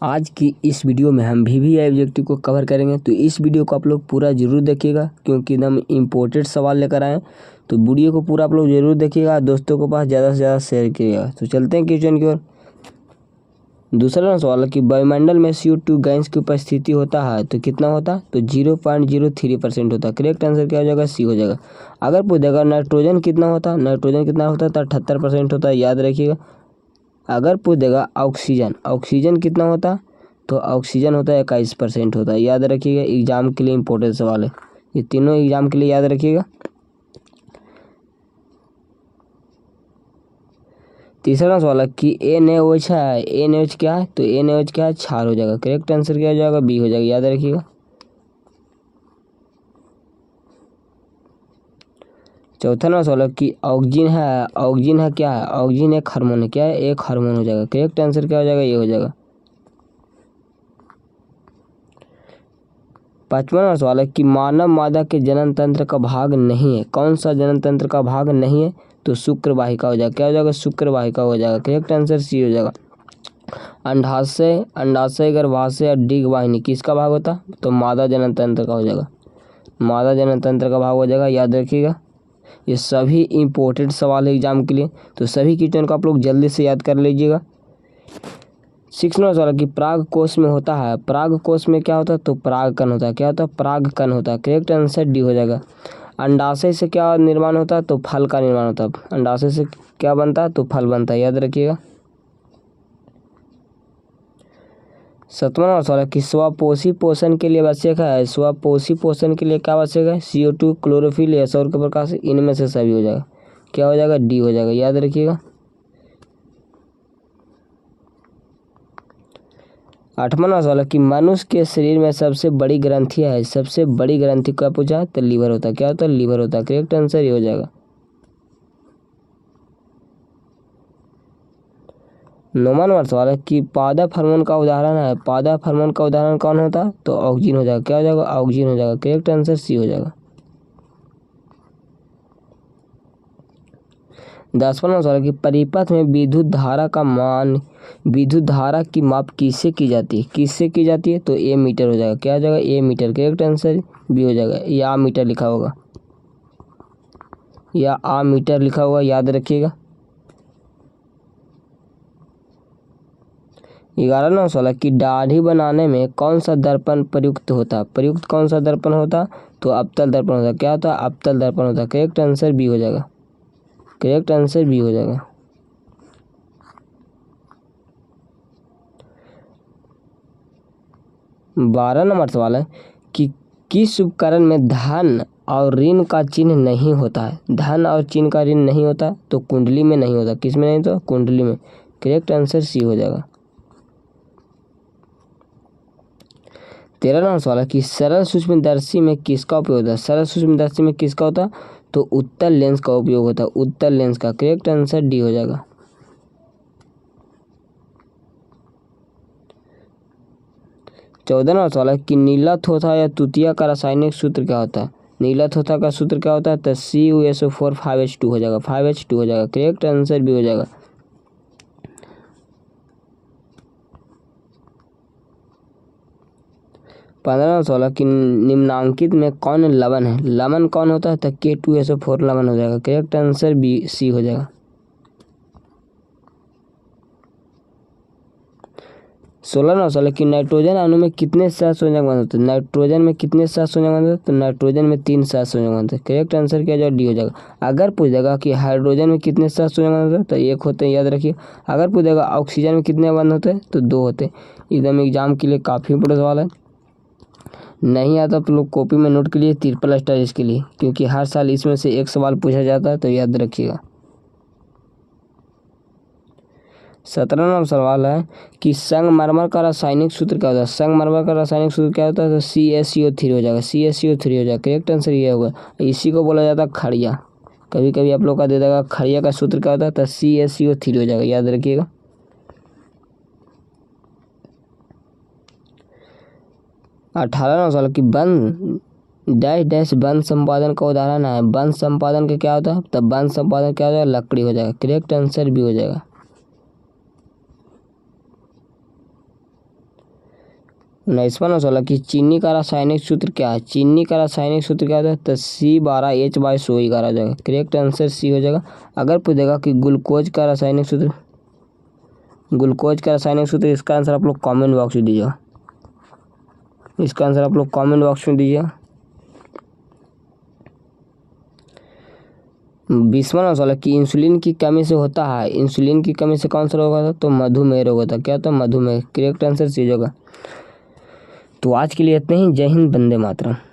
आज की इस वीडियो में हम वीवीआई ऑब्जेक्टिव को कवर करेंगे, तो इस वीडियो को आप लोग पूरा ज़रूर देखिएगा क्योंकि एकदम इम्पोर्टेंट सवाल लेकर आए हैं। तो वीडियो को पूरा आप लोग ज़रूर देखिएगा, दोस्तों के पास ज़्यादा से ज़्यादा शेयर करिएगा। तो चलते हैं क्वेश्चन की ओर। दूसरा सवाल है कि वायुमंडल में CO2 गैस की उपस्थिति होता है तो कितना होता है, तो 0.03% होता है। करेक्ट आंसर क्या हो जाएगा, सी हो जाएगा। अगर पूछ देगा नाइट्रोजन कितना होता है, नाइट्रोजन कितना होता है तो 78% होता है, याद रखिएगा। अगर पूछ देगा ऑक्सीजन कितना होता है, तो ऑक्सीजन होता है 21% होता है, याद रखिएगा। एग्जाम के लिए इंपॉर्टेंट सवाल है, ये तीनों एग्जाम के लिए याद रखिएगा। तीसरा सवाल है कि NaOH है, NaOH क्या है, तो NaOH क्या है, क्षार हो जाएगा। करेक्ट आंसर क्या हो जाएगा, बी हो जाएगा, याद रखिएगा। चौथा सवाल है कि ऑक्सीजन है क्या है, ऑक्सीजन एक हार्मोन है, क्या है, एक हार्मोन हो जाएगा। करेक्ट आंसर क्या हो जाएगा, ये हो जाएगा। पांचवा सवाल है कि मानव मादा के जनन तंत्र का भाग नहीं है, कौन सा जनन तंत्र का भाग नहीं है, तो शुक्र वाहिका हो जाएगा। क्या हो जाएगा, शुक्र वाहिका हो जाएगा। करेक्ट आंसर सी हो जाएगा। अंडाशय गर्भाशय या डिग वाहिनी किसका भाग होता है, तो मादा जनन तंत्र का हो जाएगा, मादा जनन तंत्र का भाग हो जाएगा, याद रखिएगा। ये सभी इंपॉर्टेंट सवाल है एग्जाम के लिए, तो सभी क्वेश्चन को आप लोग जल्दी से याद कर लीजिएगा। 6वां सवाल कि पराग कोश में होता है, पराग कोश में क्या होता है, तो परागकण होता है। क्या होता है, परागकण होता है। करेक्ट आंसर डी हो जाएगा। अंडाशय से क्या निर्माण होता है, तो फल का निर्माण होता है। अंडाशय से क्या बनता है, तो फल बनता है, याद रखिएगा। 7वां सवाल कि स्वपोषी पोषण के लिए आवश्यक है, स्वपोषी पोषण के लिए क्या आवश्यक है, CO2, क्लोरोफिल या सौर का प्रकाश, इनमें से सभी हो जाएगा। क्या हो जाएगा, डी हो जाएगा, याद रखिएगा। 8वां सवाल कि मनुष्य के शरीर में सबसे बड़ी ग्रंथि है, सबसे बड़ी ग्रंथि का पूछा, तो लीवर होता है। क्या होता है, लीवर होता है। करेक्ट आंसर ये हो जाएगा। 9वां सवाल है कि पादप हार्मोन का उदाहरण है, पादप हार्मोन का उदाहरण कौन होता है, तो ऑक्सीजन हो जाएगा। क्या हो जाएगा, ऑक्सीजन हो जाएगा। करेक्ट आंसर सी हो जाएगा। 10वां सवाल कि परिपथ में विद्युत धारा की माप किससे की जाती है, किससे की जाती है, तो ए मीटर हो जाएगा। क्या हो जाएगा, ए मीटर। करेक्ट आंसर बी हो जाएगा। या मीटर लिखा होगा, या आ मीटर लिखा होगा, याद रखिएगा। 11वां सवाल कि दाढ़ी बनाने में कौन सा दर्पण प्रयुक्त होता है, प्रयुक्त कौन सा दर्पण होता, तो अवतल दर्पण होता है। क्या होता है, अवतल दर्पण होता है। करेक्ट आंसर बी हो जाएगा। करेक्ट आंसर बी हो जाएगा। 12वां सवाल है कि किस उपकरण में धन और ऋण का चिन्ह नहीं होता है, धन और चिन्ह का ऋण नहीं होता, तो कुंडली में नहीं होता। किस में नहीं, तो कुंडली में। करेक्ट आंसर सी हो जाएगा। 13वां सवाल है कि सरल सूक्ष्मदर्शी में किसका उपयोग होता है, सरल सूक्ष्मदर्शी में किसका होता है, तो उत्तल लेंस का उपयोग होता है, उत्तल लेंस का। करेक्ट आंसर डी हो जाएगा। 14वां सवाल है कि नीला थोथा या तुतिया का रासायनिक सूत्र क्या होता है, नीला थोथा का सूत्र क्या होता है, तो CuSO4 5H2 हो जाएगा, 5H2 हो जाएगा। करेक्ट आंसर भी हो जाएगा। 15वां सवाल है कि निम्नांकित में कौन लवण है, लवण कौन होता है, तो K2SO4 लवण हो जाएगा। करेक्ट आंसर बी सी हो जाएगा। 16वां सवाल है कि नाइट्रोजन अणु में कितने सहसंयोजक बंध होते हैं, नाइट्रोजन में कितने सहसंयोजक बंध होते हैं, तो नाइट्रोजन में 3 सहसंयोजक बनते हैं। करेक्ट आंसर क्या जाएगा, डी हो जाएगा। अगर पूछ देगा कि हाइड्रोजन में कितने सहसंयोजक बंध होते हैं, तो 1 होते हैं, याद रखिए। अगर पूछ देगा ऑक्सीजन में कितने बंध होते हैं, तो 2 होते हैं। एकदम एग्जाम के लिए काफ़ी बड़ा सवाल है, नहीं आता तो लोग कॉपी में नोट के लिए ट्रिपल स्टार इसके लिए, क्योंकि हर साल इसमें से एक सवाल पूछा जाता है, तो याद रखिएगा। 17वां सवाल है कि संगमरमर का रासायनिक सूत्र क्या होता है, संगमरमर का रासायनिक सूत्र क्या होता है, तो CaCO3 हो जाएगा, CaCO3 हो जाएगा। करेक्ट आंसर ये होगा। इसी को बोला जाता है खड़िया, कभी कभी आप लोग का दे देगा खड़िया का सूत्र क्या होता है, तो CaCO3 हो जाएगा, याद रखिएगा। 18वां सवाल कि वन डैश डैश वन संपादन का उदाहरण है, वन संपादन का क्या होता है, तब वन संपादन क्या हो जाएगा, लकड़ी हो जाएगा। करेक्ट आंसर भी हो जाएगा। 19वां सवाल कि चीनी का रासायनिक सूत्र क्या है। चीनी का रासायनिक सूत्र क्या होता है, तो C12H/SO11 हो जाएगा। करेक्ट आंसर सी हो जाएगा। अगर पूछेगा कि ग्लूकोज का रासायनिक सूत्र, इसका आंसर आप लोग कमेंट बॉक्स में दीजिएगा। इसका आंसर आप लोग कमेंट बॉक्स में दीजिएगा। 20वां सवाल है कि इंसुलिन की कमी से होता है। इंसुलिन की कमी से कौन सा रोग होता है, तो मधुमेह रोग होता है। क्या होता है, मधुमेह। करेक्ट आंसर सी होगा। तो आज के लिए इतने ही। जय हिंद, वंदे मातरम।